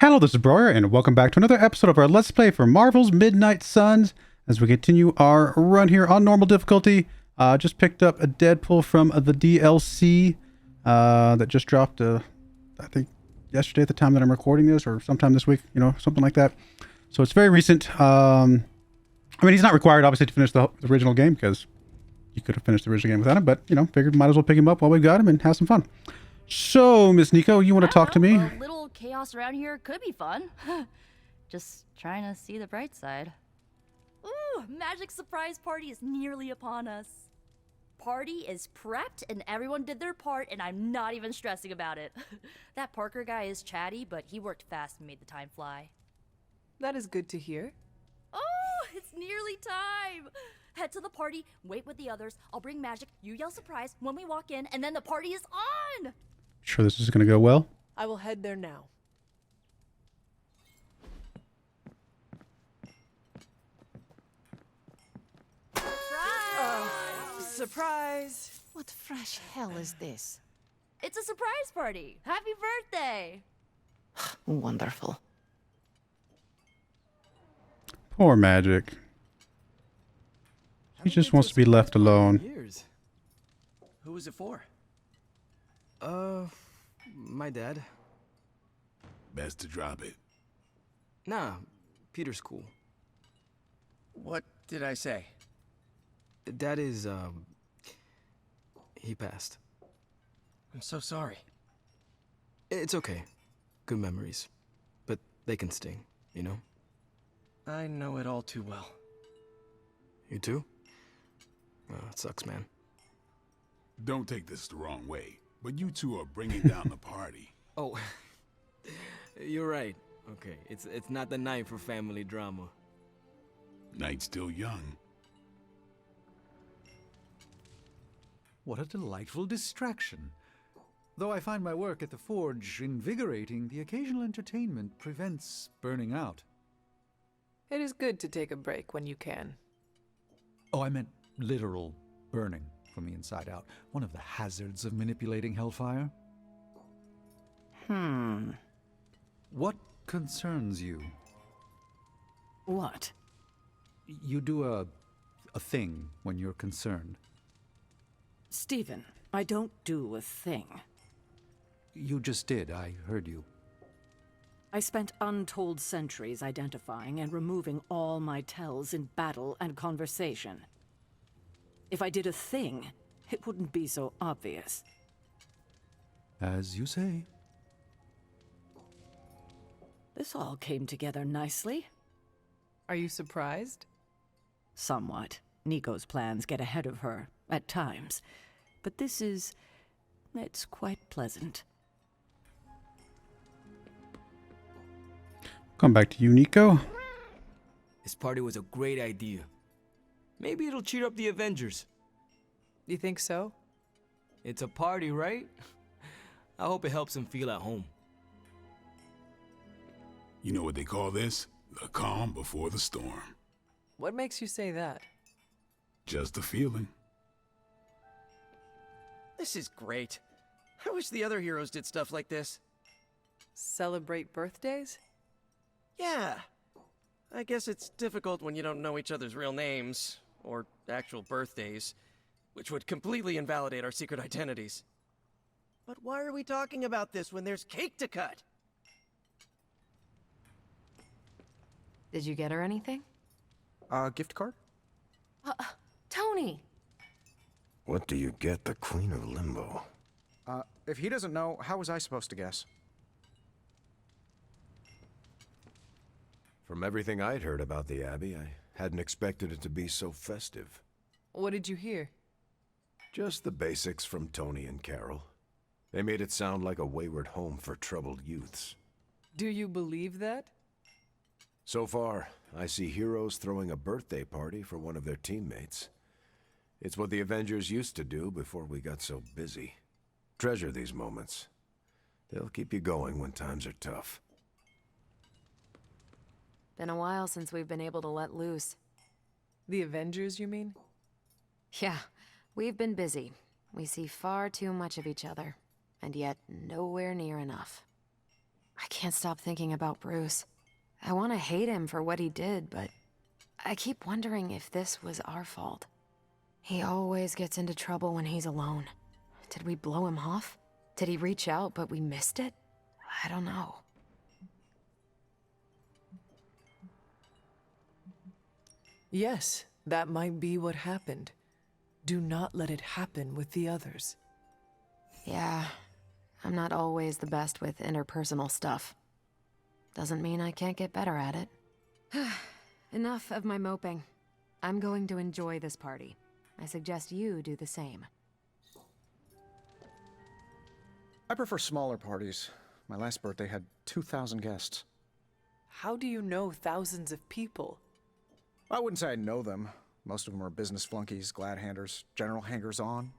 Hello, this is Broyar, and welcome back to another episode of our Let's Play for Marvel's Midnight Suns, as we continue our run here on normal difficulty. Just picked up a Deadpool from the DLC that just dropped, I think, yesterday at the time that I'm recording this, or sometime this week, you know, something like that. So it's very recent. I mean, he's not required, obviously, to finish the original game, because you could have finished the original game without him, but, you know, figured might as well pick him up while we've got him and have some fun. So, Miss Nico, you want to talk to me? A little chaos around here could be fun. Just trying to see the bright side. Ooh, magic surprise party is nearly upon us. Party is prepped and everyone did their part and I'm not even stressing about it. That Parker guy is chatty, but he worked fast and made the time fly. That is good to hear. Oh, it's nearly time. Head to the party, wait with the others. I'll bring magic, you yell surprise when we walk in, and then the party is on. Sure this is going to go well? I will head there now. Surprise! What fresh hell is this? It's a surprise party. Happy birthday. Wonderful. Poor Magic. He just wants to be left alone. Who was it for? My dad. Best to drop it. Nah, Peter's cool. What did I say? Dad is, he passed. I'm so sorry. It's okay. Good memories. But they can sting, you know? I know it all too well. You too? Oh, it sucks, man. Don't take this the wrong way, but you two are bringing down the party. Oh, you're right. Okay, it's not the night for family drama. Night's still young. What a delightful distraction. Though I find my work at the forge invigorating, the occasional entertainment prevents burning out. It is good to take a break when you can. Oh, I meant literal burning from the inside out. One of the hazards of manipulating hellfire. What concerns you? What? You do a thing when you're concerned. Stephen, I don't do a thing. You just did. I heard you. I spent untold centuries identifying and removing all my tells in battle and conversation. If I did a thing, it wouldn't be so obvious. As you say. This all came together nicely. Are you surprised? Somewhat. Nico's plans get ahead of her, at times. But it's quite pleasant. Come back to you, Nico. This party was a great idea. Maybe it'll cheer up the Avengers. You think so? It's a party, right? I hope it helps them feel at home. You know what they call this? The calm before the storm. What makes you say that? Just a feeling. This is great. I wish the other heroes did stuff like this. Celebrate birthdays? Yeah. I guess it's difficult when you don't know each other's real names, or actual birthdays, which would completely invalidate our secret identities. But why are we talking about this when there's cake to cut? Did you get her anything? Gift card? Tony! What do you get the Queen of Limbo? If he doesn't know, how was I supposed to guess? From everything I'd heard about the Abbey, I hadn't expected it to be so festive. What did you hear? Just the basics from Tony and Carol. They made it sound like a wayward home for troubled youths. Do you believe that? So far, I see heroes throwing a birthday party for one of their teammates. It's what the Avengers used to do before we got so busy. Treasure these moments. They'll keep you going when times are tough. Been a while since we've been able to let loose. The Avengers, you mean? Yeah, we've been busy. We see far too much of each other, and yet nowhere near enough. I can't stop thinking about Bruce. I want to hate him for what he did, but I keep wondering if this was our fault. He always gets into trouble when he's alone. Did we blow him off? Did he reach out, but we missed it? I don't know. Yes, that might be what happened. Do not let it happen with the others. Yeah, I'm not always the best with interpersonal stuff. Doesn't mean I can't get better at it. Enough of my moping. I'm going to enjoy this party. I suggest you do the same. I prefer smaller parties. My last birthday had 2,000 guests. How do you know thousands of people? I wouldn't say I know them. Most of them are business flunkies, glad-handers, general hangers-on.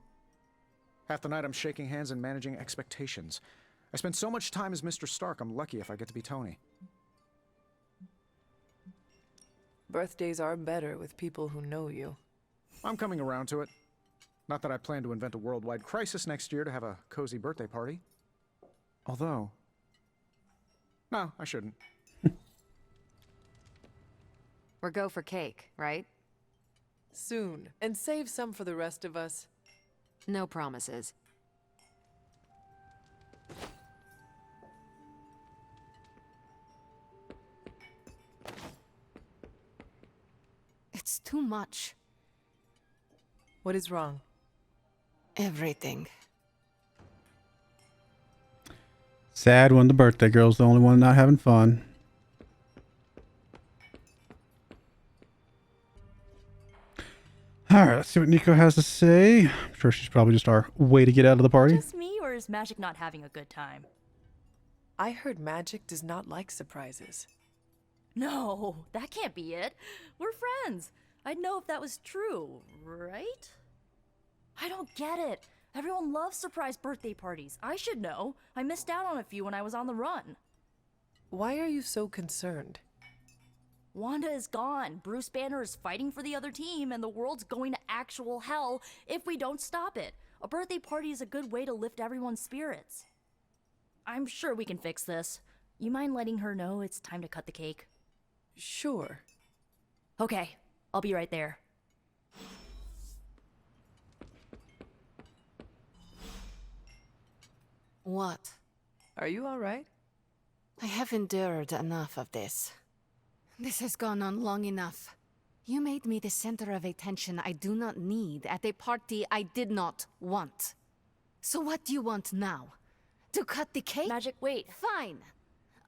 Half the night I'm shaking hands and managing expectations. I spend so much time as Mr. Stark, I'm lucky if I get to be Tony. Birthdays are better with people who know you. I'm coming around to it. Not that I plan to invent a worldwide crisis next year to have a cozy birthday party. Although... No, I shouldn't. Or go for cake, right? Soon. And save some for the rest of us. No promises. It's too much. What is wrong? Everything. Sad when the birthday girl's the only one not having fun. All right, let's see what Nico has to say. I'm sure she's probably just our way to get out of the party. Just me, or is Magic not having a good time? I heard Magic does not like surprises. No, that can't be it. We're friends. I'd know if that was true, right? I don't get it. Everyone loves surprise birthday parties. I should know. I missed out on a few when I was on the run. Why are you so concerned? Wanda is gone. Bruce Banner is fighting for the other team, and the world's going to actual hell if we don't stop it. A birthday party is a good way to lift everyone's spirits. I'm sure we can fix this. You mind letting her know it's time to cut the cake? Sure. Okay, I'll be right there. What? Are you all right? I have endured enough of this. This has gone on long enough. You made me the center of attention I do not need at a party I did not want. So what do you want now? To cut the cake? Magic, wait. Fine.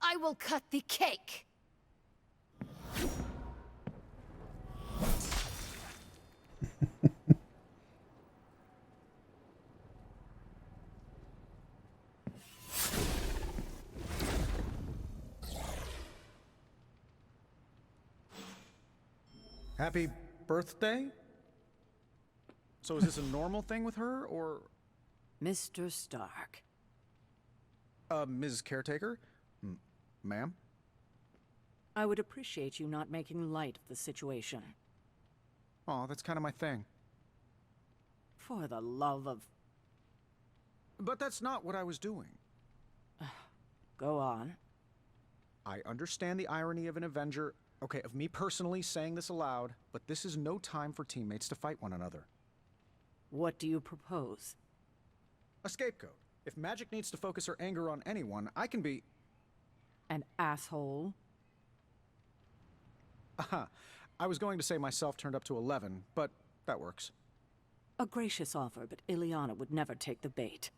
I will cut the cake. Happy birthday? So is this a normal thing with her, or... Mr. Stark. Ms. Caretaker? Ma'am? I would appreciate you not making light of the situation. Aw, that's kind of my thing. For the love of... But that's not what I was doing. Go on. I understand the irony of an Avenger, okay, of me personally saying this aloud, but this is no time for teammates to fight one another. What do you propose? A scapegoat. If Magic needs to focus her anger on anyone, I can be... An asshole? Aha. I was going to say myself turned up to 11, but that works. A gracious offer, but Ileana would never take the bait.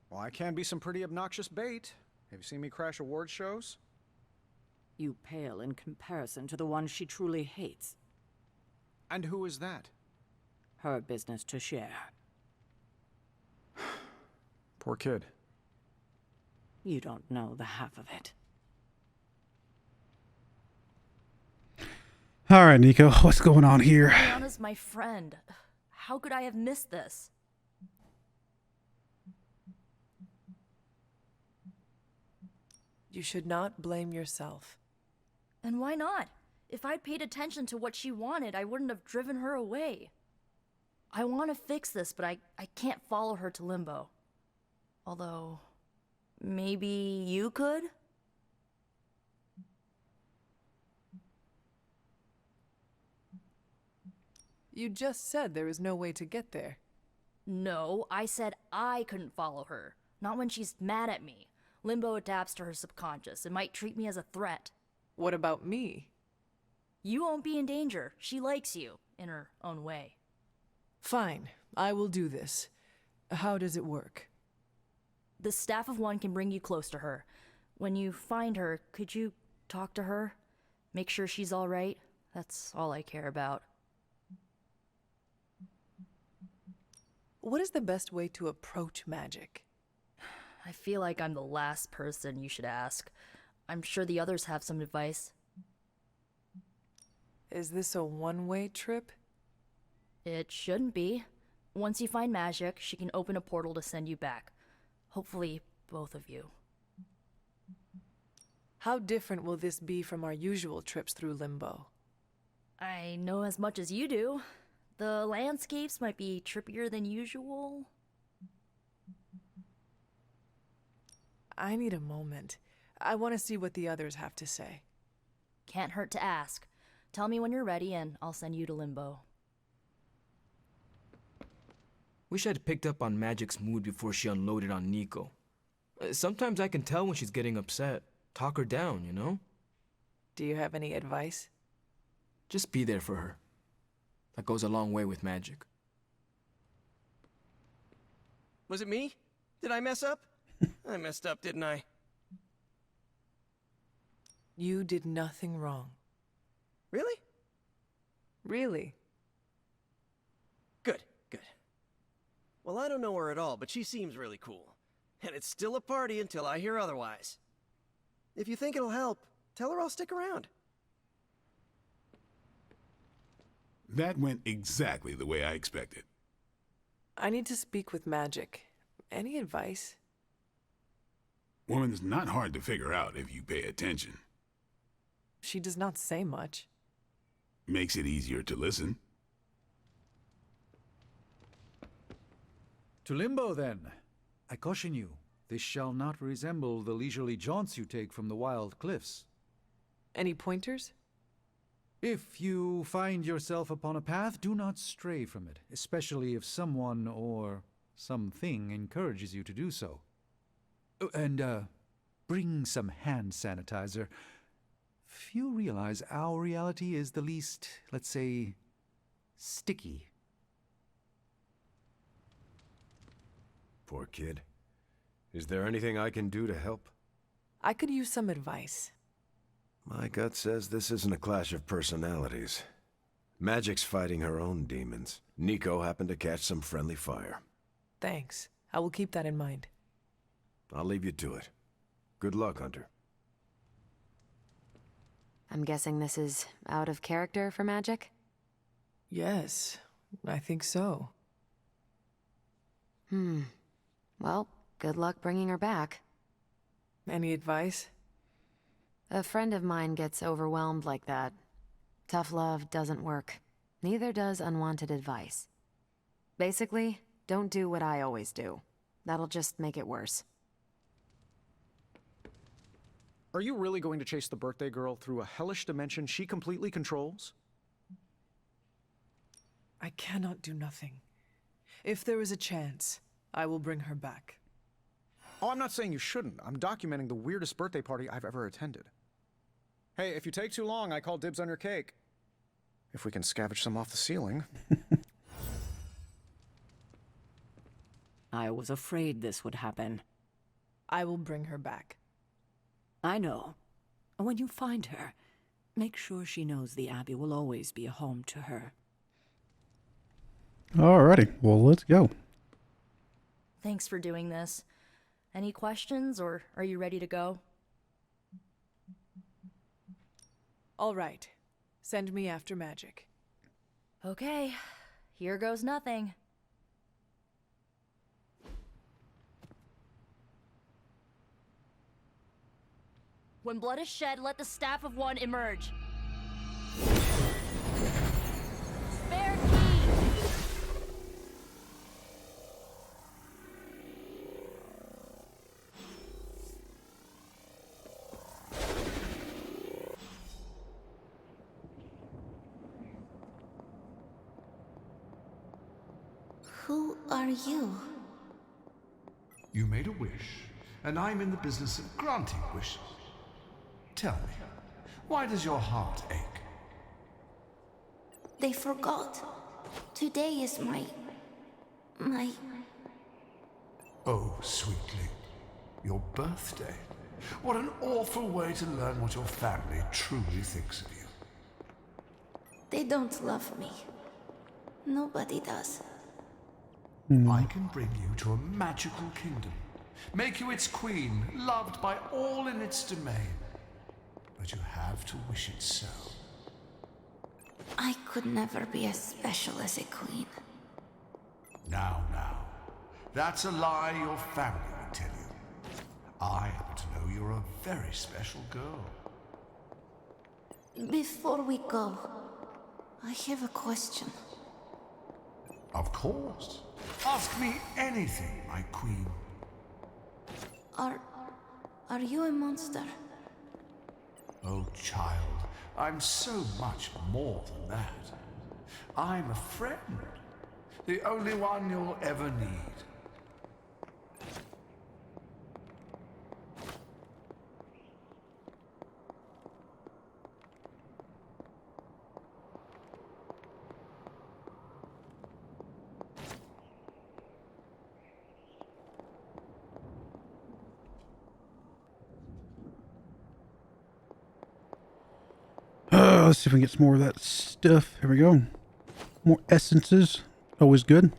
Well, I can be some pretty obnoxious bait. Have you seen me crash award shows? You pale in comparison to the one she truly hates. And who is that? Her business to share. Poor kid. You don't know the half of it. All right, Nico, what's going on here? Rihanna's my friend. How could I have missed this? You should not blame yourself. And why not? If I'd paid attention to what she wanted, I wouldn't have driven her away. I want to fix this, but I can't follow her to Limbo. Although, Maybe you could? You just said there is no way to get there. No, I said I couldn't follow her. Not when she's mad at me. Limbo adapts to her subconscious. It might treat me as a threat. What about me? You won't be in danger. She likes you, in her own way. Fine, I will do this. How does it work? The Staff of One can bring you close to her. When you find her, could you talk to her? Make sure she's alright? That's all I care about. What is the best way to approach magic? I feel like I'm the last person you should ask. I'm sure the others have some advice. Is this a one-way trip? It shouldn't be. Once you find magic, she can open a portal to send you back. Hopefully, both of you. How different will this be from our usual trips through Limbo? I know as much as you do. The landscapes might be trippier than usual. I need a moment. I want to see what the others have to say. Can't hurt to ask. Tell me when you're ready and I'll send you to Limbo. Wish I'd picked up on Magic's mood before she unloaded on Nico. Sometimes I can tell when she's getting upset. Talk her down, you know? Do you have any advice? Just be there for her. That goes a long way with Magic. Was it me? Did I mess up? I messed up, didn't I? You did nothing wrong. Really? Really? Good, good. Well, I don't know her at all, but she seems really cool. And it's still a party until I hear otherwise. If you think it'll help, tell her I'll stick around. That went exactly the way I expected. I need to speak with Magic. Any advice? Woman's not hard to figure out if you pay attention. She does not say much. Makes it easier to listen. To Limbo, then. I caution you, this shall not resemble the leisurely jaunts you take from the wild cliffs. Any pointers? If you find yourself upon a path, do not stray from it, especially if someone or something encourages you to do so. Oh, and, bring some hand sanitizer. Few realize our reality is the least, let's say, sticky. Poor kid. Is there anything I can do to help? I could use some advice. My gut says this isn't a clash of personalities. Magic's fighting her own demons. Nico happened to catch some friendly fire. Thanks. I will keep that in mind. I'll leave you to it. Good luck, Hunter. I'm guessing this is out of character for Magic? Yes, I think so. Well, good luck bringing her back. Any advice? A friend of mine gets overwhelmed like that. Tough love doesn't work. Neither does unwanted advice. Basically, don't do what I always do. That'll just make it worse. Are you really going to chase the birthday girl through a hellish dimension she completely controls? I cannot do nothing. If there is a chance, I will bring her back. Oh, I'm not saying you shouldn't. I'm documenting the weirdest birthday party I've ever attended. Hey, if you take too long, I call dibs on your cake. If we can scavenge some off the ceiling. I was afraid this would happen. I will bring her back. I know. When you find her, make sure she knows the Abbey will always be a home to her. Alrighty, well, let's go. Thanks for doing this. Any questions, or are you ready to go? All right. Send me after Magic. Okay, here goes nothing. When blood is shed, let the Staff of One emerge. Spare key! Who are you? You made a wish, and I'm in the business of granting wishes. Tell me, why does your heart ache? They forgot. Today is my... Oh, sweetly. Your birthday. What an awful way to learn what your family truly thinks of you. They don't love me. Nobody does. I can bring you to a magical kingdom. Make you its queen, loved by all in its domain. But you have to wish it so. I could never be as special as a queen. Now. That's a lie your family would tell you. I happen to know you're a very special girl. Before we go, I have a question. Of course. Ask me anything, my queen. Are you a monster? Oh, child, I'm so much more than that. I'm a friend. The only one you'll ever need. Let's see if we can get some more of that stuff. Here we go. More essences. Always good.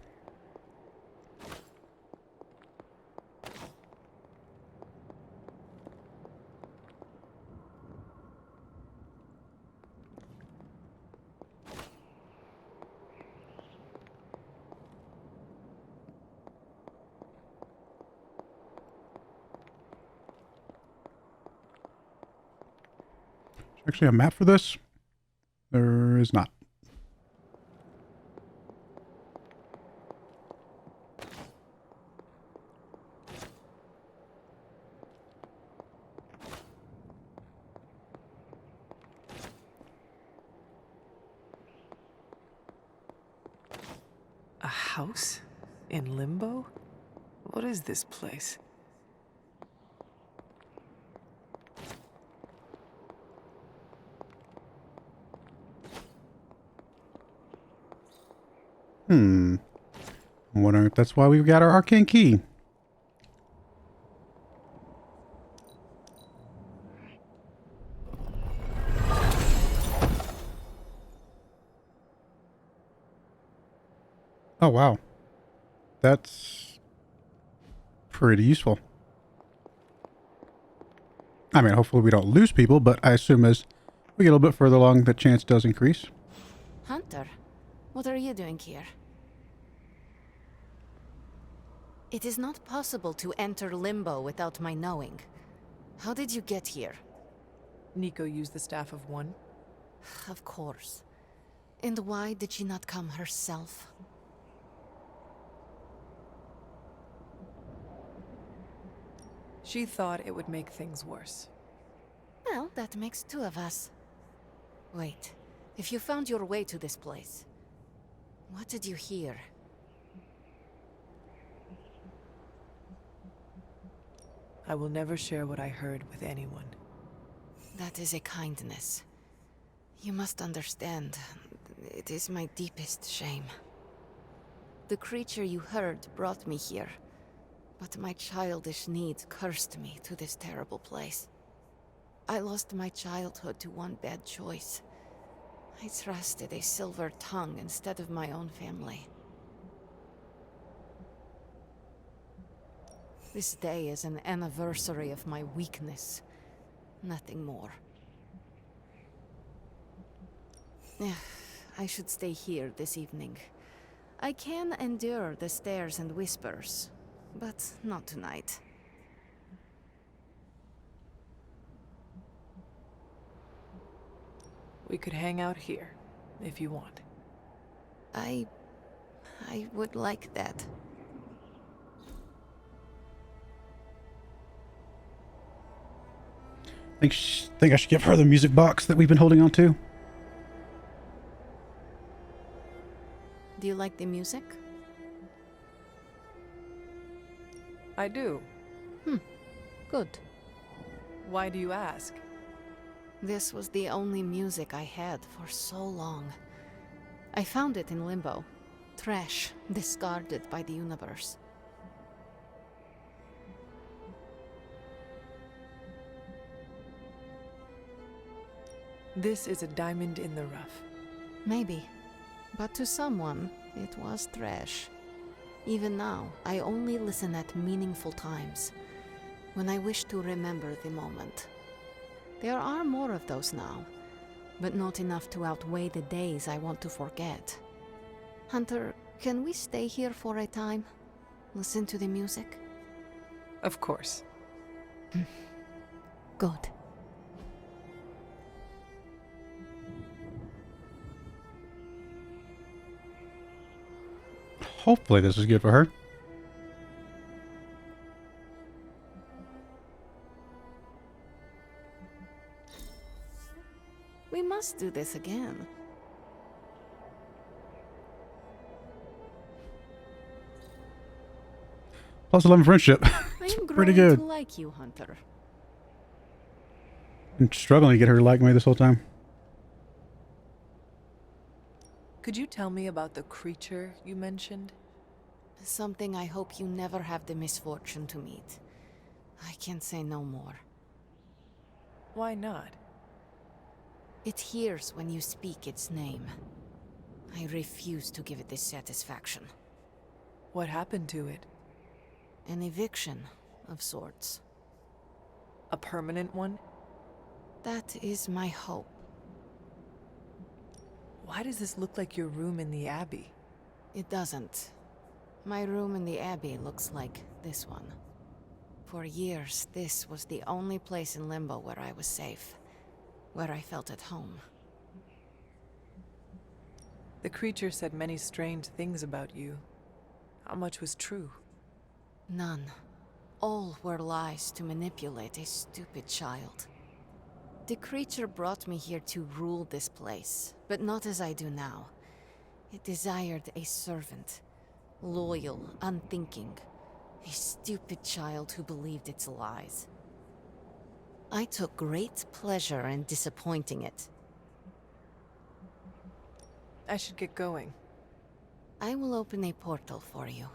Actually, a map for this? There is not. A house? In limbo? What is this place? I'm wondering if that's why we've got our arcane key. Oh, wow. That's pretty useful. I mean, hopefully we don't lose people, but I assume as we get a little bit further along, the chance does increase. Hunter, what are you doing here? It is not possible to enter Limbo without my knowing. How did you get here? Nico used the Staff of One? Of course. And why did she not come herself? She thought it would make things worse. Well, that makes two of us. Wait, if you found your way to this place, what did you hear? I will never share what I heard with anyone. That is a kindness. You must understand, it is my deepest shame. The creature you heard brought me here, but my childish need cursed me to this terrible place. I lost my childhood to one bad choice. I trusted a silver tongue instead of my own family. This day is an anniversary of my weakness. Nothing more. I should stay here this evening. I can endure the stares and whispers, but not tonight. We could hang out here, if you want. I would like that. Think I should give her the music box that we've been holding on to. Do you like the music? I do. Good. Why do you ask? This was the only music I had for so long. I found it in limbo. Trash, discarded by the universe. This is a diamond in the rough. Maybe. But to someone, it was trash. Even now, I only listen at meaningful times, when I wish to remember the moment. There are more of those now, but not enough to outweigh the days I want to forget. Hunter, can we stay here for a time? Listen to the music? Of course. Good. Hopefully this is good for her. We must do this again. Plus 11 friendship. It's I'm pretty growing good. to like you, Hunter. I'm struggling to get her to like me this whole time. Could you tell me about the creature you mentioned? Something I hope you never have the misfortune to meet. I can say no more. Why not? It hears when you speak its name. I refuse to give it this satisfaction. What happened to it? An eviction of sorts. A permanent one? That is my hope. Why does this look like your room in the Abbey? It doesn't. My room in the Abbey looks like this one. For years, this was the only place in Limbo where I was safe. Where I felt at home. The creature said many strange things about you. How much was true? None. All were lies to manipulate a stupid child. The creature brought me here to rule this place, but not as I do now. It desired a servant. Loyal, unthinking. A stupid child who believed its lies. I took great pleasure in disappointing it. I should get going. I will open a portal for you.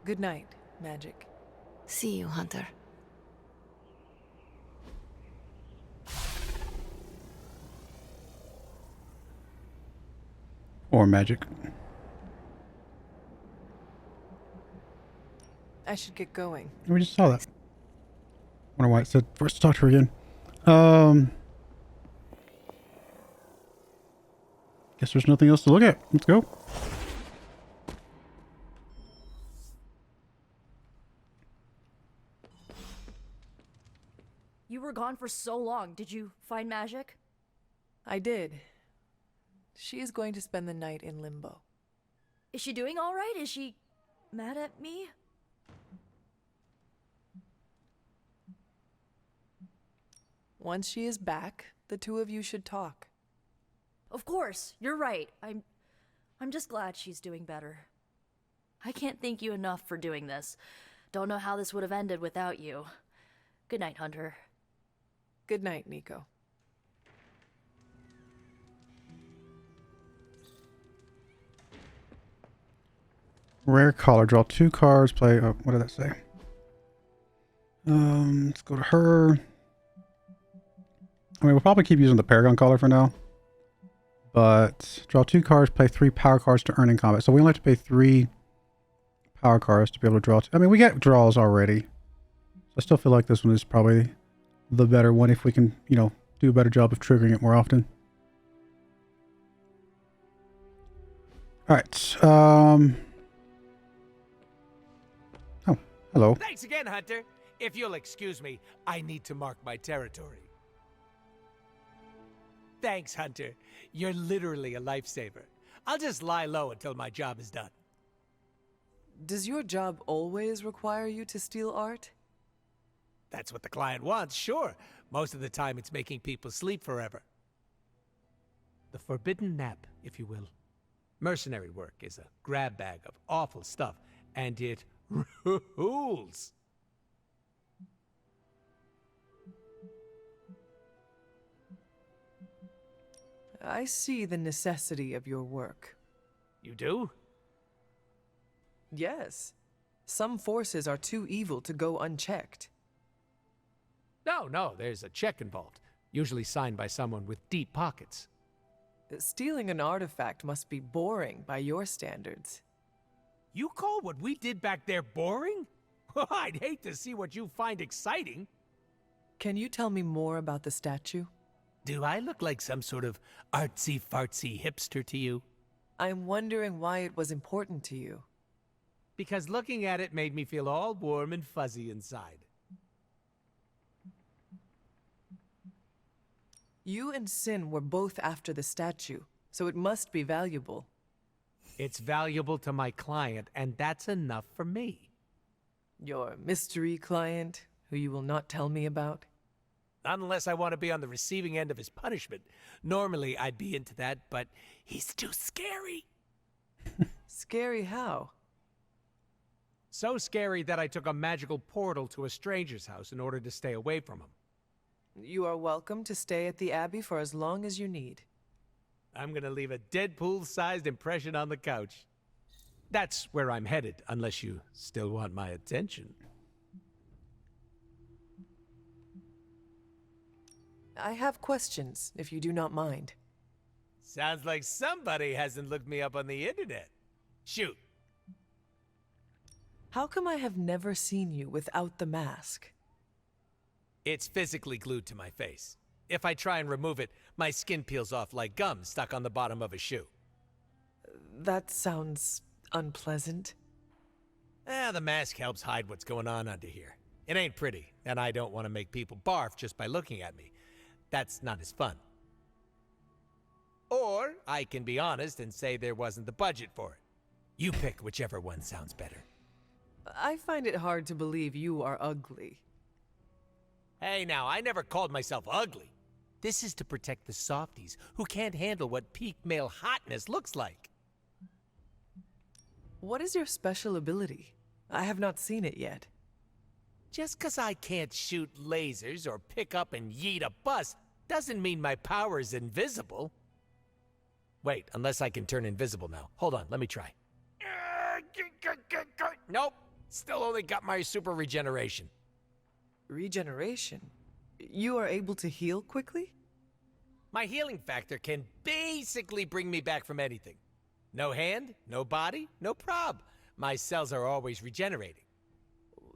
Good night, Magic. See you, Hunter. Or magic. I should get going. We just saw that. Wonder why it said first to talk to her again. Guess there's nothing else to look at. Let's go. You were gone for so long. Did you find magic? I did. She is going to spend the night in Limbo. Is she doing all right? Is she mad at me? Once she is back, the two of you should talk. Of course, you're right. I'm just glad she's doing better. I can't thank you enough for doing this. Don't know how this would have ended without you. Good night, Hunter. Good night, Nico. Rare collar. Draw 2 cards. Play. Oh, what did that say? Let's go to her. I mean, we'll probably keep using the Paragon collar for now. But draw 2 cards. Play 3 power cards to earn in combat. So we only have to pay 3 power cards to be able to draw. I mean, we get draws already. So I still feel like this one is probably the better one if we can, you know, do a better job of triggering it more often. All right. Oh, hello. Thanks again, Hunter. If you'll excuse me, I need to mark my territory. Thanks, Hunter. You're literally a lifesaver. I'll just lie low until my job is done. Does your job always require you to steal art? That's what the client wants, sure. Most of the time it's making people sleep forever. The forbidden nap, if you will. Mercenary work is a grab bag of awful stuff, and it rules. I see the necessity of your work. You do? Yes. Some forces are too evil to go unchecked. No, there's a check involved, usually signed by someone with deep pockets. Stealing an artifact must be boring by your standards. You call what we did back there boring? I'd hate to see what you find exciting. Can you tell me more about the statue? Do I look like some sort of artsy-fartsy hipster to you? I'm wondering why it was important to you. Because looking at it made me feel all warm and fuzzy inside. You and Sin were both after the statue, so it must be valuable. It's valuable to my client, and that's enough for me. Your mystery client, who you will not tell me about? Not unless I want to be on the receiving end of his punishment. Normally, I'd be into that, but he's too scary. Scary how? So scary that I took a magical portal to a stranger's house in order to stay away from him. You are welcome to stay at the Abbey for as long as you need. I'm gonna leave a Deadpool-sized impression on the couch. That's where I'm headed, unless you still want my attention. I have questions, if you do not mind. Sounds like somebody hasn't looked me up on the internet. Shoot. How come I have never seen you without the mask? It's physically glued to my face. If I try and remove it, my skin peels off like gum stuck on the bottom of a shoe. That sounds unpleasant. The mask helps hide what's going on under here. It ain't pretty, and I don't want to make people barf just by looking at me. That's not as fun. Or I can be honest and say there wasn't the budget for it. You pick whichever one sounds better. I find it hard to believe you are ugly. Hey now, I never called myself ugly. This is to protect the softies who can't handle what peak male hotness looks like. What is your special ability? I have not seen it yet. Just 'cause I can't shoot lasers or pick up and yeet a bus doesn't mean my power is invisible. Wait, unless I can turn invisible now. Hold on, let me try. Nope, still only got my super regeneration. Regeneration? You are able to heal quickly? My healing factor can basically bring me back from anything. No hand, no body, no prob. My cells are always regenerating.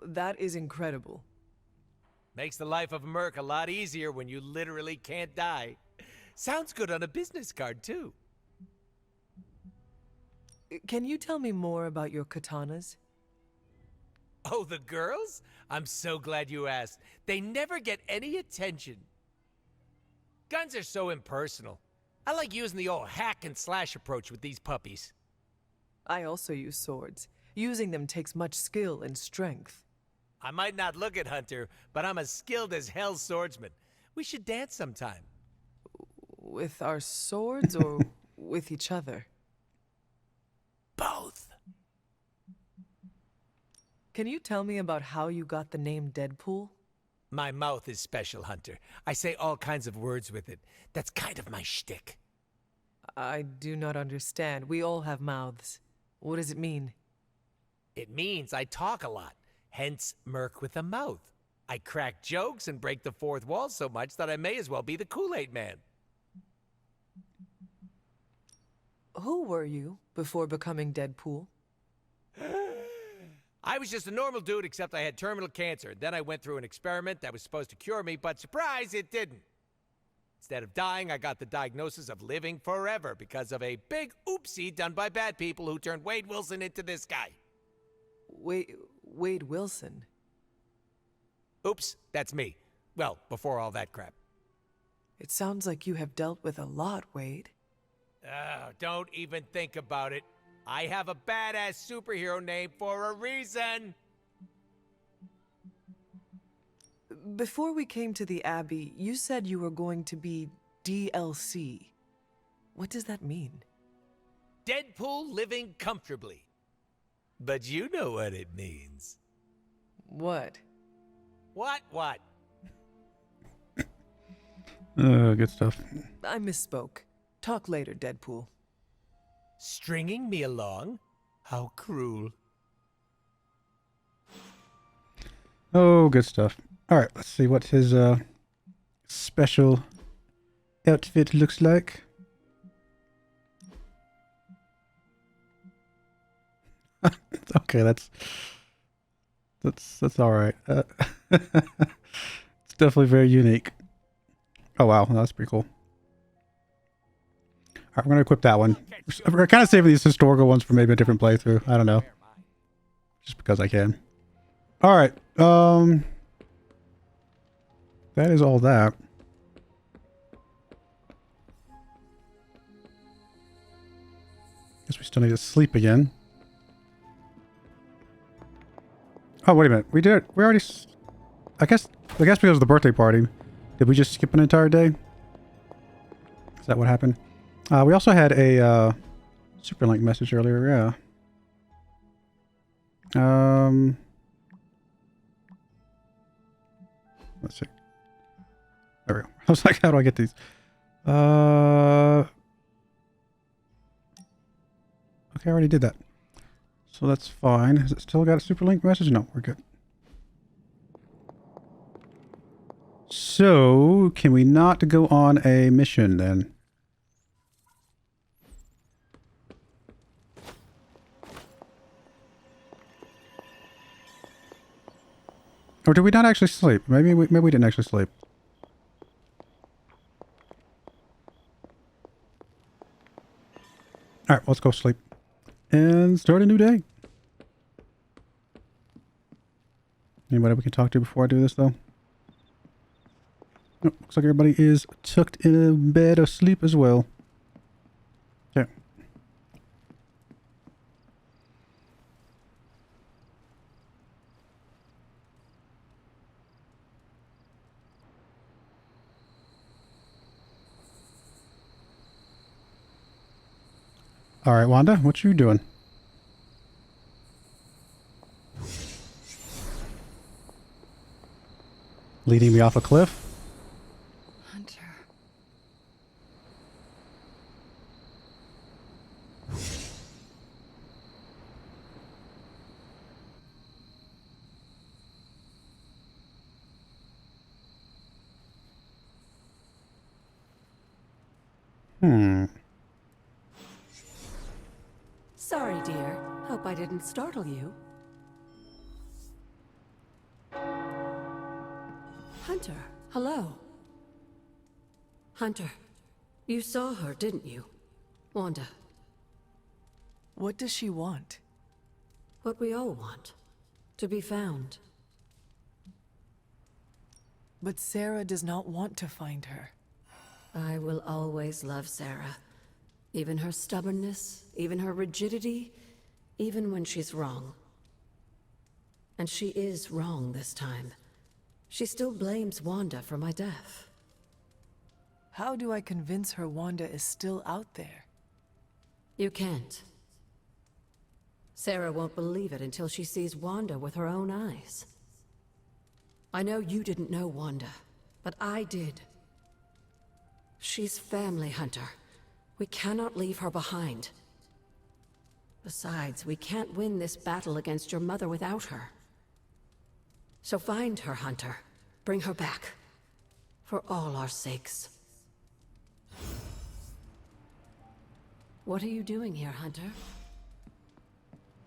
That is incredible. Makes the life of a merc a lot easier when you literally can't die. Sounds good on a business card, too. Can you tell me more about your katanas? Oh, the girls? I'm so glad you asked. They never get any attention. Guns are so impersonal. I like using the old hack and slash approach with these puppies. I also use swords. Using them takes much skill and strength. I might not look it, Hunter, but I'm as skilled as hell's swordsman. We should dance sometime. With our swords or with each other? Both. Can you tell me about how you got the name Deadpool? My mouth is special, Hunter. I say all kinds of words with it. That's kind of my shtick. I do not understand. We all have mouths. What does it mean? It means I talk a lot, hence Merc with a mouth. I crack jokes and break the fourth wall so much that I may as well be the Kool-Aid Man. Who were you before becoming Deadpool? I was just a normal dude, except I had terminal cancer. Then I went through an experiment that was supposed to cure me, but surprise, it didn't. Instead of dying, I got the diagnosis of living forever because of a big oopsie done by bad people who turned Wade Wilson into this guy. Wade Wilson? Oops, that's me. Well, before all that crap. It sounds like you have dealt with a lot, Wade. Don't even think about it. I have a badass superhero name for a reason. Before we came to the Abbey, you said you were going to be DLC. What does that mean? Deadpool living comfortably. But you know what it means. What? What? Good stuff. I misspoke. Talk later, Deadpool. Stringing me along? How cruel. Oh, good stuff. All right, let's see what his special outfit looks like. Okay, that's all right. It's definitely very unique. Oh wow, that's pretty cool. All right, we're gonna equip that one. We're kind of saving these historical ones for maybe a different playthrough. I don't know, just because I can. All right, that is all that. Guess we still need to sleep again. Oh, wait a minute. We did it. We already... I guess because of the birthday party. Did we just skip an entire day? Is that what happened? We also had a Superlink message earlier, yeah. Let's see. There we go. I was like, how do I get these? Okay, I already did that. So that's fine. Has it still got a Superlink message? No, we're good. So, can we not go on a mission then? Or did we not actually sleep? Maybe we didn't actually sleep. Alright, let's go sleep. And start a new day. Anybody we can talk to before I do this, though? Oh, looks like everybody is tucked in a bed asleep as well. Okay. All right, Wanda, what you doing? Leading me off a cliff? Hunter. Sorry, dear. Hope I didn't startle you. Hunter, hello. Hunter, you saw her, didn't you? Wanda. What does she want? What we all want. To be found. But Sarah does not want to find her. I will always love Sarah. Even her stubbornness, even her rigidity, even when she's wrong. And she is wrong this time. She still blames Wanda for my death. How do I convince her Wanda is still out there? You can't. Sarah won't believe it until she sees Wanda with her own eyes. I know you didn't know Wanda, but I did. She's family, Hunter. We cannot leave her behind. Besides, we can't win this battle against your mother without her. So find her, Hunter. Bring her back. For all our sakes. What are you doing here, Hunter?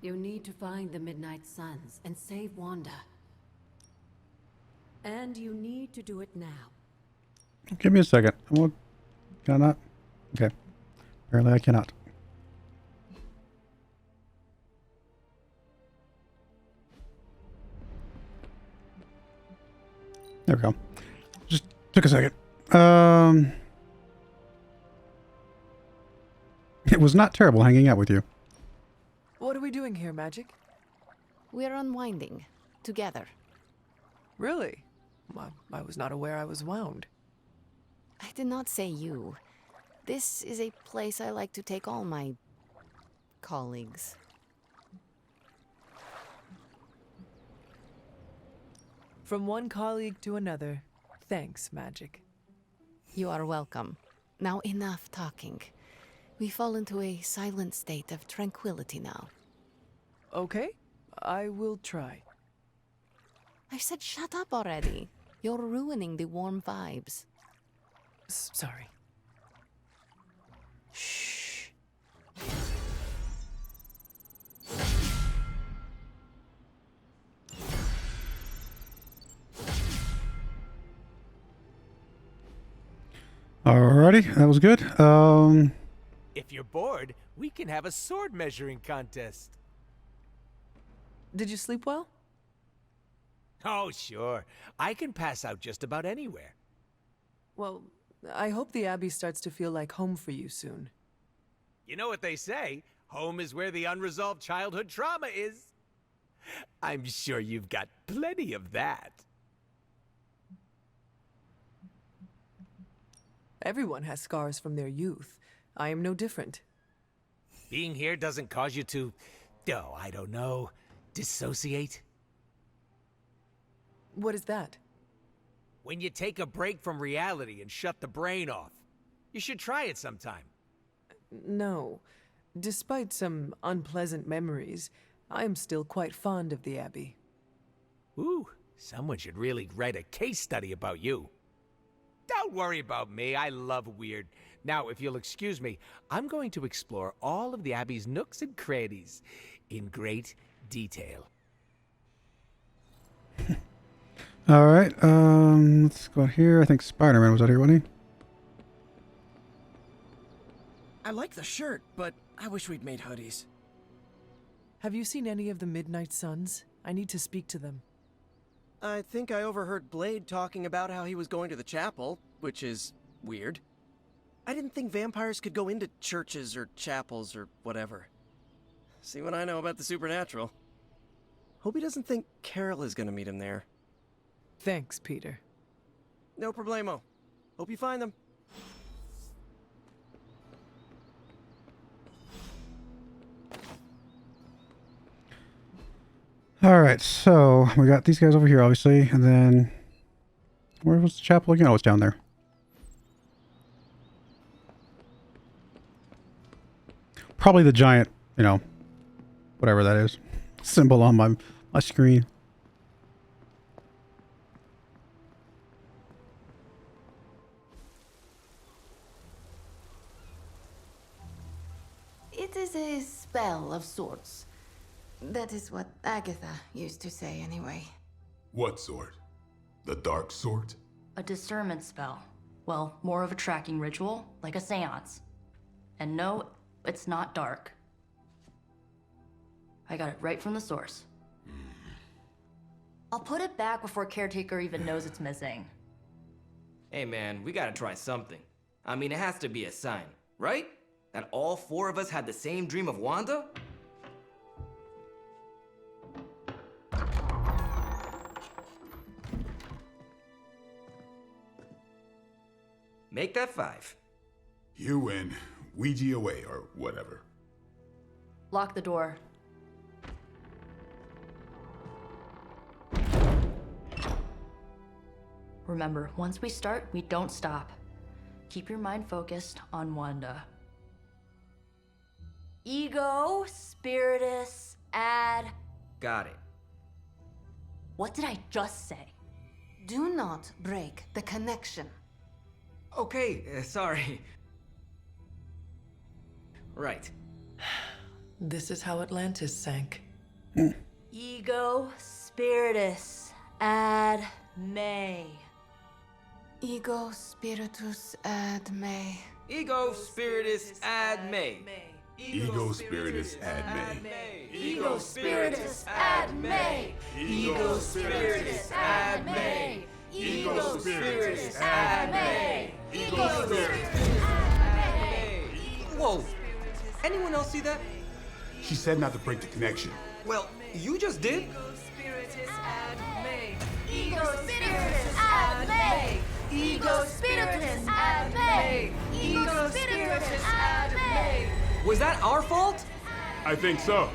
You need to find the Midnight Suns and save Wanda. And you need to do it now. Give me a second. Can I not? Okay. Apparently I cannot. There we go. Just took a second. It was not terrible hanging out with you. What are we doing here, Magic? We're unwinding. Together. Really? I was not aware I was wound. I did not say you. This is a place I like to take all my... colleagues. From one colleague to another. Thanks, Magic. You are welcome. Now enough talking. We fall into a silent state of tranquility now. Okay, I will try. I said shut up already. You're ruining the warm vibes. Sorry. Shh. Alrighty, that was good. If you're bored, we can have a sword measuring contest. Did you sleep well? Oh, sure. I can pass out just about anywhere. Well, I hope the Abbey starts to feel like home for you soon. You know what they say? Home is where the unresolved childhood trauma is. I'm sure you've got plenty of that. Everyone has scars from their youth. I am no different. Being here doesn't cause you to, I don't know, dissociate? What is that? When you take a break from reality and shut the brain off. You should try it sometime. No. Despite some unpleasant memories, I am still quite fond of the Abbey. Ooh, someone should really write a case study about you. Don't worry about me, I love weird. Now, if you'll excuse me, I'm going to explore all of the Abbey's nooks and crannies in great detail. Alright, let's go out here. I think Spider-Man was out here, wasn't he? I like the shirt, but I wish we'd made hoodies. Have you seen any of the Midnight Suns? I need to speak to them. I think I overheard Blade talking about how he was going to the chapel, which is weird. I didn't think vampires could go into churches or chapels or whatever. See what I know about the supernatural. Hope he doesn't think Carol is gonna meet him there. Thanks, Peter. No problemo. Hope you find them. Alright, so we got these guys over here, obviously, and then where was the chapel again? Oh, it's down there. Probably the giant, you know, whatever that is, symbol on my screen. It is a spell of sorts. That is what Agatha used to say anyway. What sort? The dark sort? A discernment spell. Well, more of a tracking ritual, like a seance. And no, it's not dark. I got it right from the source. I'll put it back before Caretaker even knows it's missing. Hey man, we gotta try something. I mean, it has to be a sign, right? That all four of us had the same dream of Wanda? Make that 5. You win. Ouija away, or whatever. Lock the door. Remember, once we start, we don't stop. Keep your mind focused on Wanda. Ego, spiritus, ad. Got it. What did I just say? Do not break the connection. Okay, sorry. Right. This is how Atlantis sank. Ego, spiritus, ad, me. Ego spiritus ad me. Ego spiritus ad me. Ego spiritus ad me. Ego spiritus ad me. Ego spiritus ad me. Ego spiritus ad me. Ego spiritus ad me. Whoa! Anyone else see that? She said not to break the connection. Well, you just did. Ego spiritus ad me. Ego spiritus ad me. Ego spiritus ad me. Was that our fault? I think so.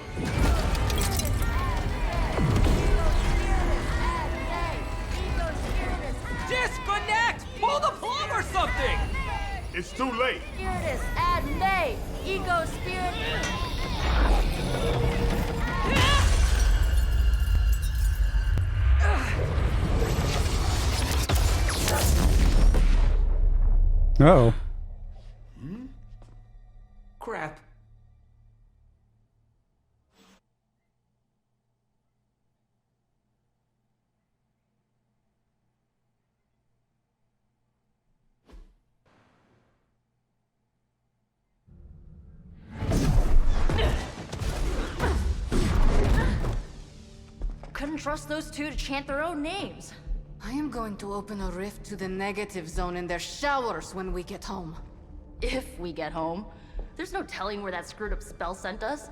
Disconnect! Pull the plug or something! It's too late. Spiritus ad me, ego spirit. Uh-oh. Crap. Couldn't trust those two to chant their own names. I am going to open a rift to the negative zone in their showers when we get home. If we get home. There's no telling where that screwed up spell sent us.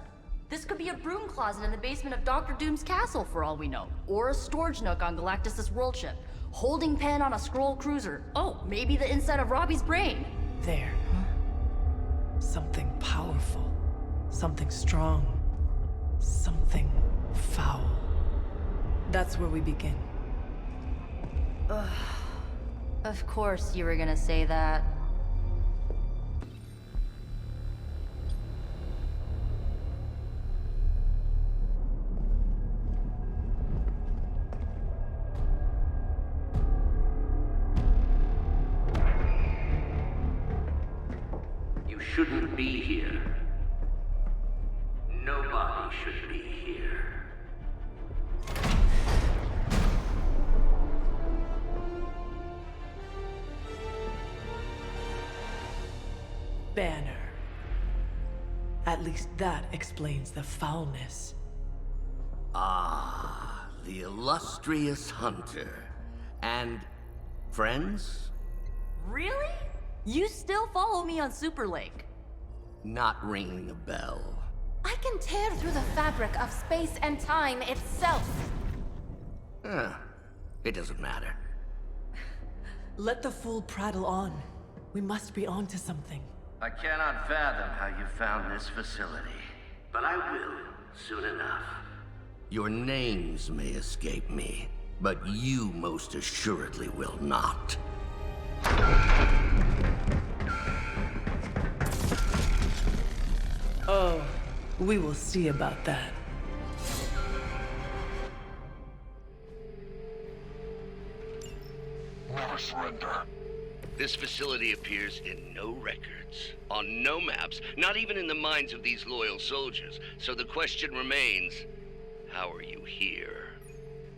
This could be a broom closet in the basement of Dr. Doom's castle for all we know. Or a storage nook on Galactus' world ship. Holding pen on a scroll cruiser. Oh, maybe the inside of Robbie's brain. There, huh? Something powerful. Something strong. Something foul. That's where we begin. Ugh. Of course you were gonna say that. You shouldn't be here. Nobody should be here. Banner. At least that explains the foulness. Ah, the illustrious hunter. And friends? Really? You still follow me on Super Lake? Not ringing a bell. I can tear through the fabric of space and time itself. It doesn't matter. Let the fool prattle on. We must be onto something. I cannot fathom how you found this facility, but I will soon enough. Your names may escape me, but you most assuredly will not. Oh, we will see about that. Never surrender. This facility appears in no records, on no maps, not even in the minds of these loyal soldiers. So the question remains, how are you here?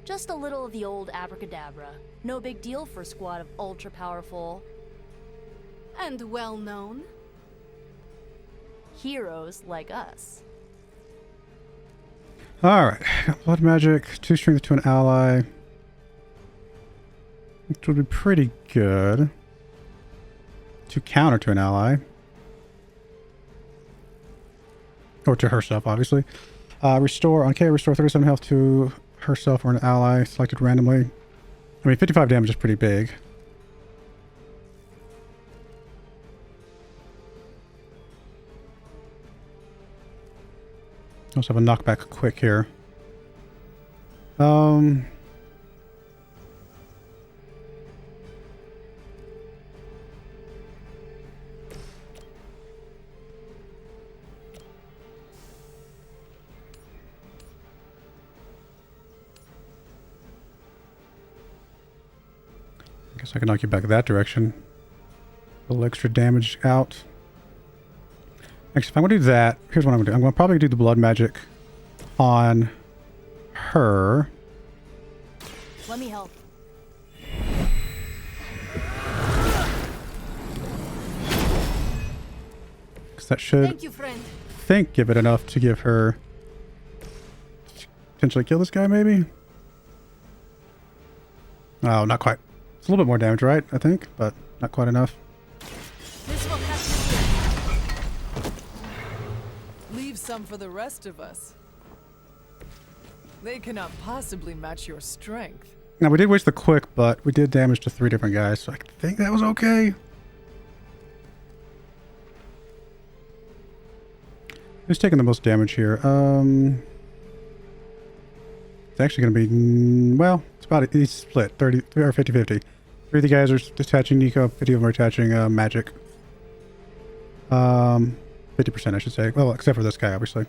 Just a little of the old abracadabra. No big deal for a squad of ultra-powerful... And well-known. heroes like us. Alright. Blood magic, 2 strength to an ally. Which would be pretty good. 2 counter to an ally. Or to herself, obviously. Restore, on K, restore 37 health to herself or an ally selected randomly. I mean, 55 damage is pretty big. Also have a knockback quick here. I guess I can knock you back that direction. A little extra damage out. Actually, if I'm going to do that, here's what I'm going to do. I'm going to probably do the blood magic on her. Let me help. Because that should, Thank you, friend. think, give it enough to give her... potentially kill this guy, maybe? Oh, not quite. It's a little bit more damage, right? I think, but not quite enough. This will have to Leave some for the rest of us. They cannot possibly match your strength. Now, we did waste the quick, but we did damage to 3 different guys, so I think that was okay. Who's taking the most damage here? It's actually going to be... well, it's about... it's split. 30 or 50-50. 3 of the guys are detaching Nico. 50 of them are attaching magic. 50% I should say. Well, except for this guy, obviously.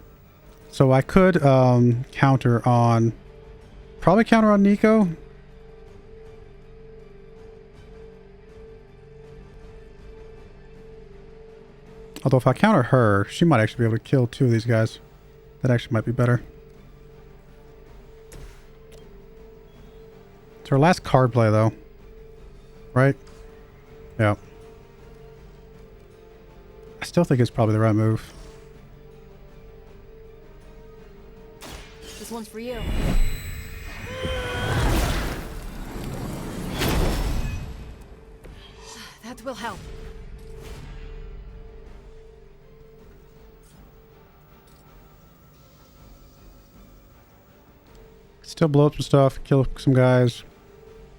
So I could counter on... Probably counter on Nico. Although if I counter her, she might actually be able to kill 2 of these guys. That actually might be better. It's our last card play, though. Right? Yeah. I still think it's probably the right move. This one's for you. That will help. Still blow up some stuff, kill some guys.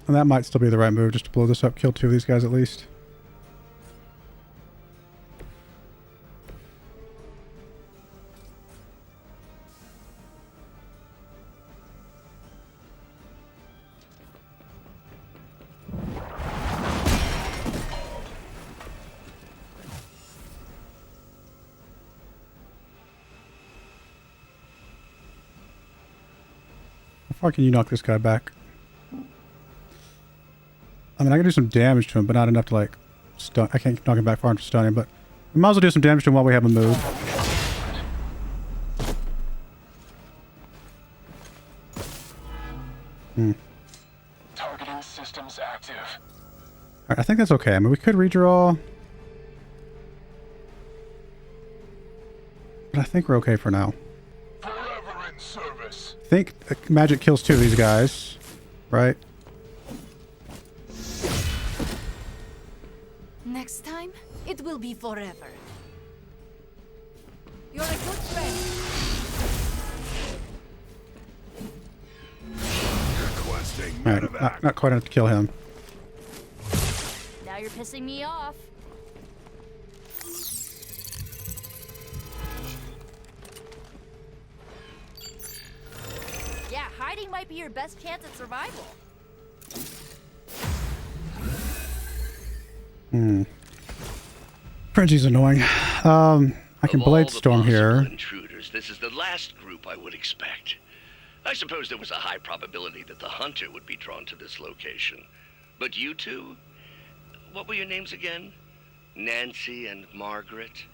And that might still be the right move, just to blow this up, kill 2 of these guys at least. How far can you knock this guy back? I mean, I can do some damage to him, but not enough to, like, stun. I can't knock him back far enough to stun him, but we might as well do some damage to him while we have him move. Targeting systems active. Alright, I think that's okay. I mean, we could redraw. But I think we're okay for now. Forever in service. I think magic kills 2 of these guys, right? Next time, it will be forever. You're a good friend. Alright, not quite enough to kill him. Now you're pissing me off. Yeah, hiding might be your best chance at survival. Frenchie's annoying. I can blade storm here. Intruders, this is the last group I would expect. I suppose there was a high probability that the hunter would be drawn to this location. But you two? What were your names again? Nancy and Margaret?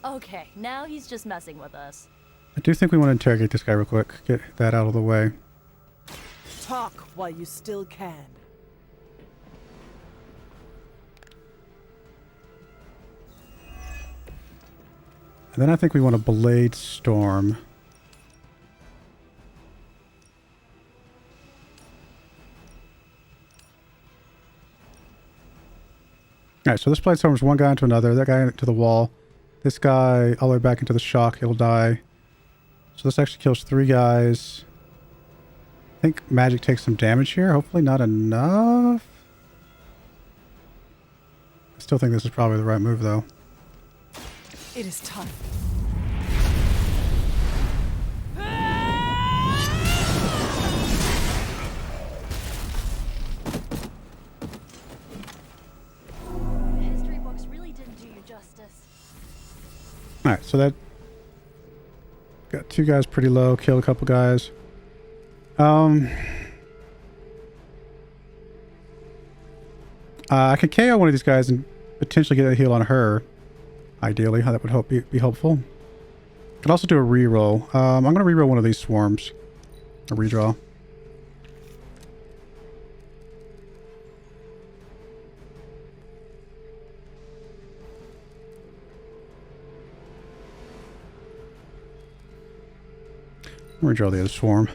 Okay, now he's just messing with us. I do think we want to interrogate this guy real quick. Get that out of the way. Talk while you still can. And then I think we want to blade storm. Alright, so this blade storms one guy into another, that guy into the wall. This guy all the way back into the shock, he'll die. So this actually kills 3 guys. I think magic takes some damage here. Hopefully not enough. I still think this is probably the right move though. It is time. The history books really didn't do you justice. Alright, so that got 2 guys pretty low, killed a couple guys. I could KO one of these guys and potentially get a heal on her. Ideally, that would be helpful. Could also do a reroll. I'm going to reroll one of these swarms. A redraw. Redraw the other swarm. So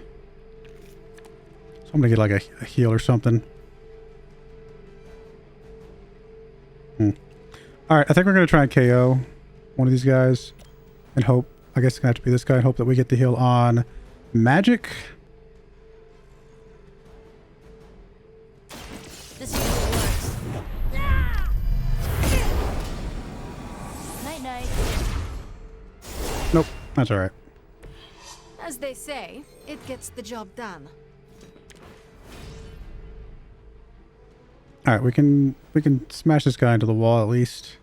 I'm going to get like a heal or something. Alright, I think we're going to try and KO one of these guys and hope, I guess it's going to have to be this guy, and hope that we get the heal on magic. This usually works. Night night. Nope, that's alright. As they say, it gets the job done. Alright, we can smash this guy into the wall at least.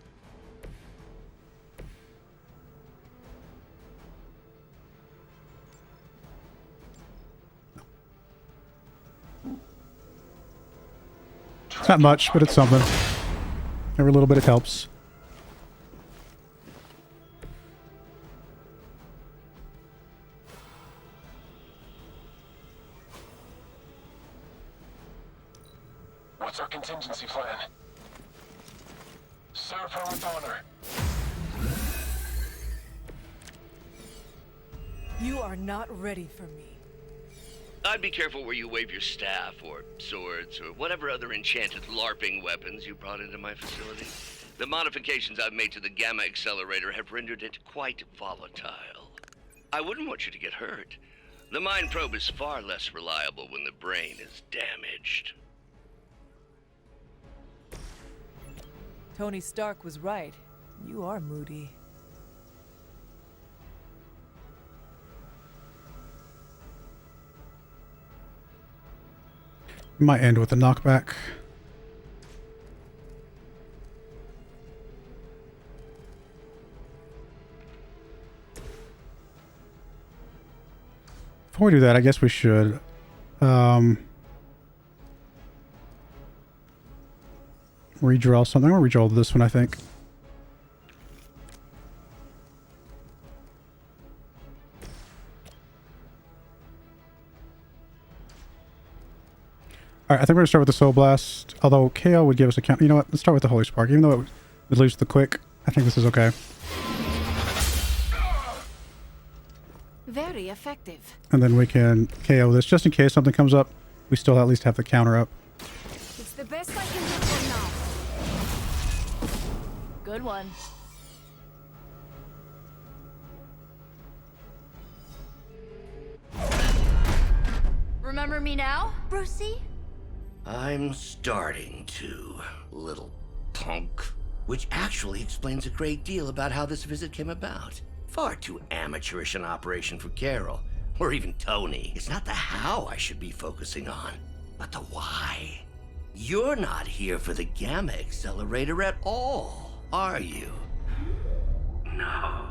Not much, but it's something. Every little bit it helps. What's our contingency plan? Serve her with honor. You are not ready for me. I'd be careful where you wave your staff, or swords, or whatever other enchanted LARPing weapons you brought into my facility. The modifications I've made to the gamma accelerator have rendered it quite volatile. I wouldn't want you to get hurt. The mind probe is far less reliable when the brain is damaged. Tony Stark was right. You are moody. Might end with a knockback. Before we do that, I guess we should redraw something. I'll redraw this one, I think. Alright, I think we're going to start with the Soul Blast. Although KO would give us a count. You know what? Let's start with the Holy Spark. Even though it would lose the quick, I think this is okay. Very effective. And then we can KO this. Just in case something comes up, we still at least have the counter up. It's the best I can do for now. Good one. Remember me now, Brucey? I'm starting to, little punk. Which actually explains a great deal about how this visit came about. Far too amateurish an operation for Carol, or even Tony. It's not the how I should be focusing on, but the why. You're not here for the gamma accelerator at all, are you? No.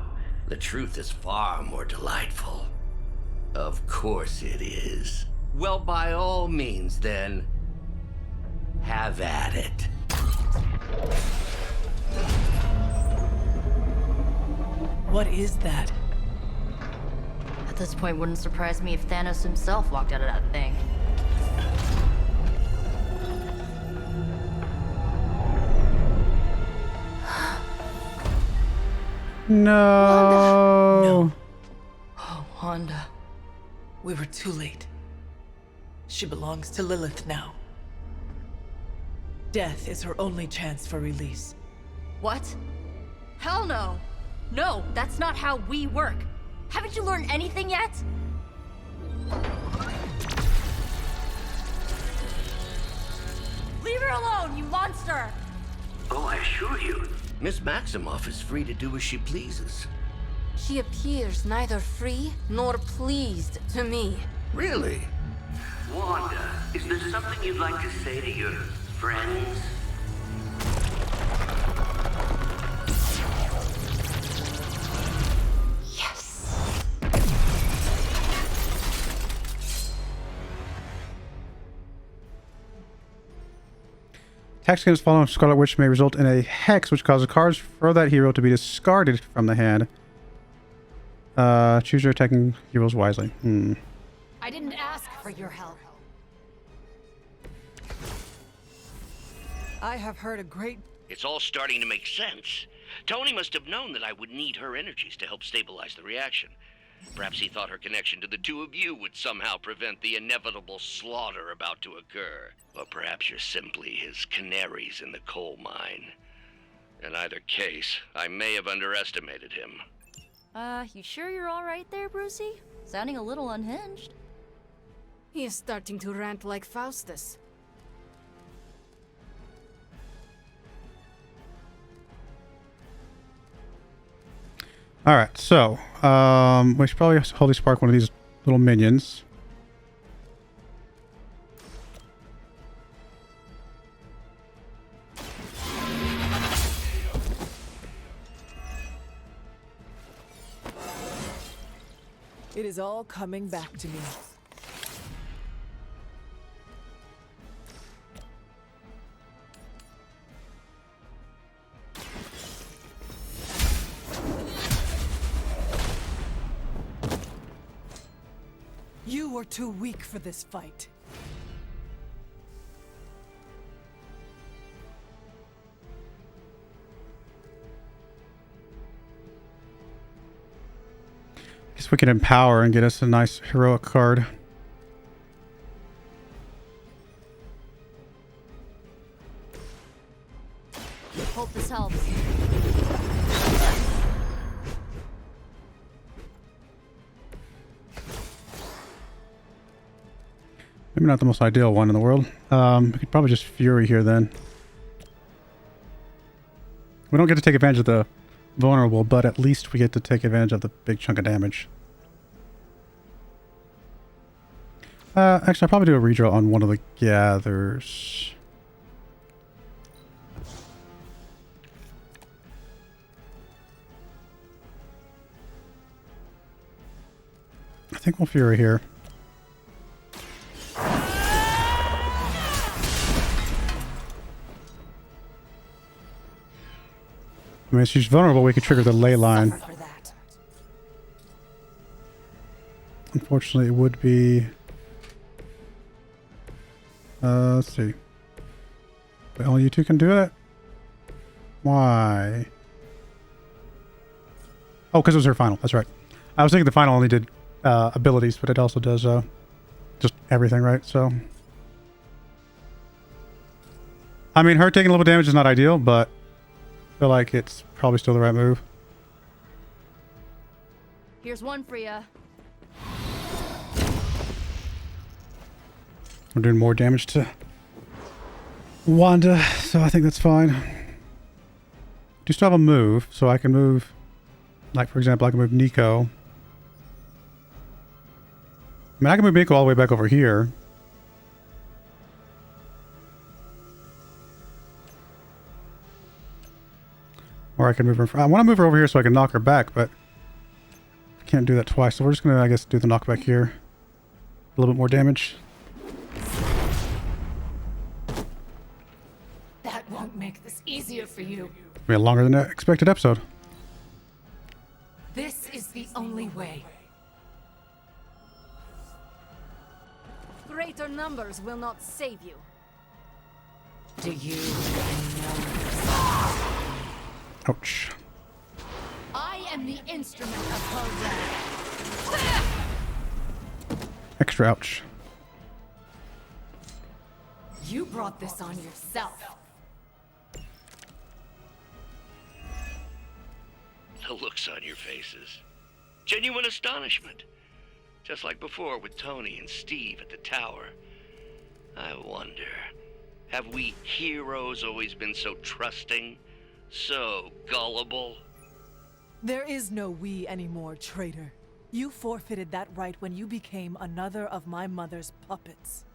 The truth is far more delightful. Of course it is. Well, by all means, then, have at it. What is that? At this point, wouldn't surprise me if Thanos himself walked out of that thing. No. Oh, Wanda. We were too late. She belongs to Lilith now. Death is her only chance for release. What? Hell no! No, that's not how we work. Haven't you learned anything yet? Leave her alone, you monster! Oh, I assure you, Miss Maximoff is free to do as she pleases. She appears neither free nor pleased to me. Really? Wanda, is there something you'd like to say to your friends? Yes. Attacks against fallen Scarlet Witch may result in a hex, which causes cards for that hero to be discarded from the hand. Choose your attacking heroes wisely. I didn't ask for your help. I have heard a great... It's all starting to make sense. Tony must have known that I would need her energies to help stabilize the reaction. Perhaps he thought her connection to the two of you would somehow prevent the inevitable slaughter about to occur. Or perhaps you're simply his canaries in the coal mine. In either case, I may have underestimated him. You sure you're alright there, Brucey? Sounding a little unhinged. He is starting to rant like Faustus. Alright, so, we should probably Holy Spark one of these little minions. It is all coming back to me. You are too weak for this fight. Guess we can empower and get us a nice heroic card. Hope this helps. Maybe not the most ideal one in the world. We could probably just Fury here then. We don't get to take advantage of the vulnerable, but at least we get to take advantage of the big chunk of damage. Actually, I'll probably do a redraw on one of the gathers. I think we'll Fury here. I mean, if she's vulnerable, we could trigger the ley line. Unfortunately, it would be... let's see. Wait, only you two can do it? Why? Oh, because it was her final. That's right. I was thinking the final only did abilities, but it also does just everything, right? So... I mean, her taking a little damage is not ideal, but... I feel like it's probably still the right move. Here's one for ya. We're doing more damage to Wanda, so I think that's fine. Do still have a move, so I can move, like for example, I can move Nico. I mean, I can move Nico all the way back over here. Or I can move her. I want to move her over here so I can knock her back, but I can't do that twice. So we're just going to, I guess, do the knockback here. A little bit more damage. That won't make this easier for you. We had a longer than expected episode. This is the only way. Greater numbers will not save you. Do you know? Ouch. I am the instrument of her wrath. Extra ouch. You brought this on yourself. The looks on your faces. Genuine astonishment. Just like before with Tony and Steve at the tower. I wonder, have we heroes always been so trusting? So gullible? There is no we anymore, traitor. You forfeited that right when you became another of my mother's puppets.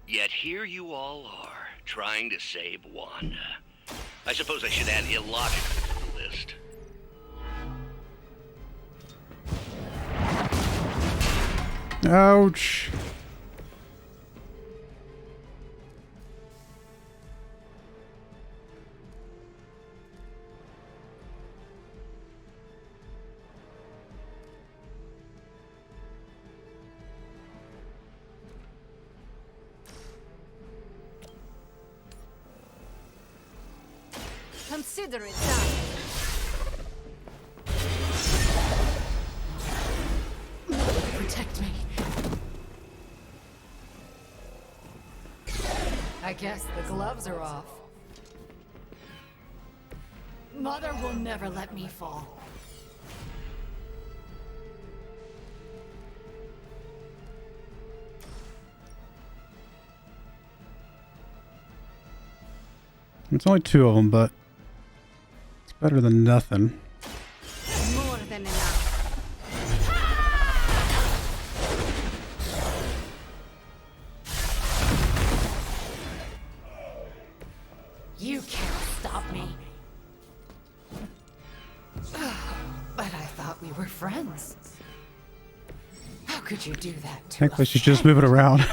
Yet here you all are, trying to save Wanda. I suppose I should add illogical to the list. Ouch. Consider it done. Protect me. I guess the gloves are off. Mother will never let me fall. It's only two of them, but it's better than nothing. More than enough. You can't stop me. But I thought we were friends. How could you do that to Thankfully, she's just moving around.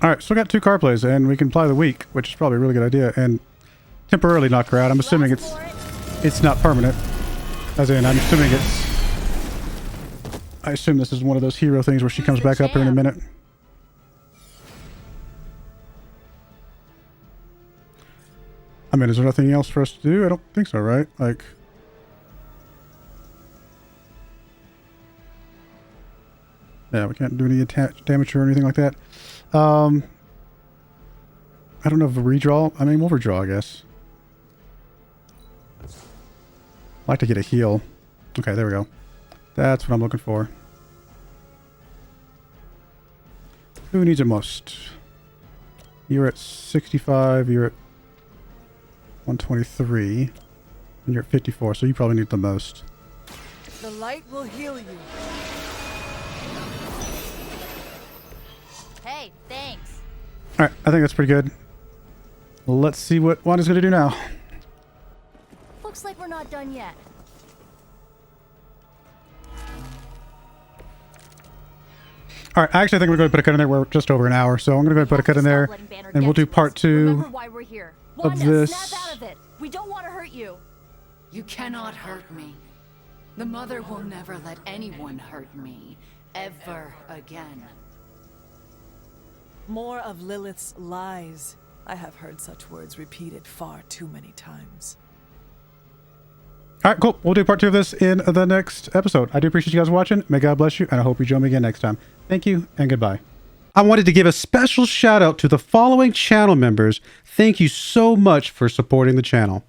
Alright, so we got 2 card plays, and we can apply the weak, which is probably a really good idea, and temporarily knock her out. I'm assuming it's not permanent. As in, I'm assuming it's... I assume this is one of those hero things where she comes back up here in a minute. I mean, is there nothing else for us to do? I don't think so, right? Like... Yeah, we can't do any damage or anything like that. I don't know if a redraw... I mean, we'll redraw, I guess. I'd like to get a heal. Okay, there we go. That's what I'm looking for. Who needs it most? You're at 65, you're at 123, and you're at 54, so you probably need the most. The light will heal you. Hey, thanks. Alright, I think that's pretty good. Let's see what Wanda's going to do now. Looks like we're not done yet. Alright, I actually think we're going to put a cut in there. We're just over an hour, so I'm going to go ahead and put a cut in there. And we'll do part 2 of this. Snap out of it. We don't want to hurt you. You cannot hurt me. The Mother will never let anyone hurt me. Ever again. More of Lilith's lies. I have heard such words repeated far too many times. Alright, cool. We'll do part 2 of this in the next episode. I do appreciate you guys watching. May God bless you, and I hope you join me again next time. Thank you, and goodbye. I wanted to give a special shout out to the following channel members. Thank you so much for supporting the channel.